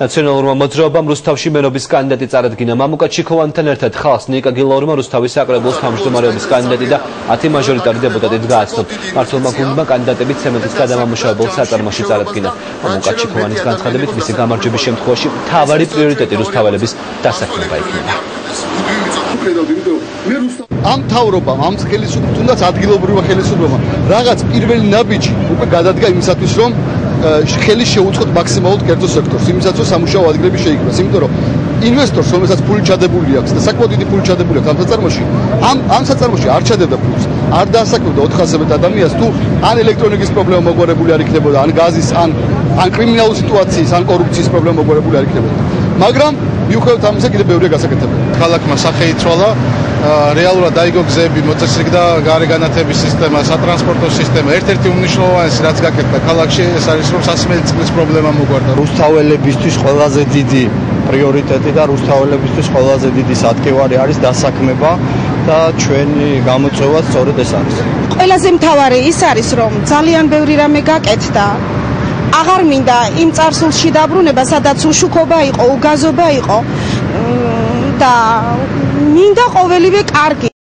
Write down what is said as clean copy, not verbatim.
ნაციონალურმა მოძრაობამ რუსთავში მერობის კანდიდატი წარადგინა. მამუკა ჩიქოვანთან ერთად ხალხს ნიკა გილაურმა რუსთავის საკრებულოს თავმჯდომარეობის კანდიდატი და 10 მაჟორიტარი დეპუტატით გააცნო. მართლმა გუნდმა კანდიდატები ცემენტის გადამამუშავებელ საწარმოში წარადგინა. მამუკა ჩიქოვანის განცხადებით მისი გამარჯვების შემთხვევაში მთავარი პრიორიტეტი რუსთაველების დასაქმება იქნება. ამ თავრობამ, ამ ხელისუფლებამ, თუნდაც ადგილობრივმა ხელისუფლებამ რაღაც პირველი ნაბიჯი უკვე გადადგა იმისათვის, რომ ხელი შეუწყოთ მაქსიმალურად კერძო სექტორს, იმისაც რომ სამუშაო ადგილები შეიქმნას, იმიტომ რომ ინვესტორს, რომელსაც ფული ჩადებული აქვს და საკმაოდ დიდი ფული ჩადებული აქვს ამ საწარმოში, ამ საწარმოში არ ჩადებდა ფულს, არ დაასაქმებდა 400 მეტ ადამიანს, თუ ან ელექტრონიკის პრობლემა მოგვარებული არ იქნებოდა, ან გაზის, ან კრიმინალური სიტუაციის, ან კორუფციის პრობლემა მოგვარებული არ იქნებოდა. მაგრამ მიუხედავად ამისა კიდევ ბევრია გასაკეთებელი. ქალაქმა სახე იცვალა, რეალურად დაიგო გზები, მოწესრიგდა გარე განათების სისტემა, სატრანსპორტო სისტემა. ერთ-ერთი უმნიშვნელოვანესი რაც გაკეთდა ქალაქში, ეს არის რომ სასმელი წყლის პრობლემა მოგვარდა. რუსთაველებისთვის ყველაზე დიდი პრიორიტეტი და რუსთაველებისთვის ყველაზე დიდი სატკივარი არის დასაქმება და ჩვენი გამოწვევა სწორედ ეს არის. ყველაზე მთავარი ის არის, რომ ძალიან ბევრი რამე გაკეთდა. აღარ მინდა იმ წარსულში დაბრუნება, სადაც უშუქობა იყო, უგაზობა იყო და მინდა ყოველივე კარგი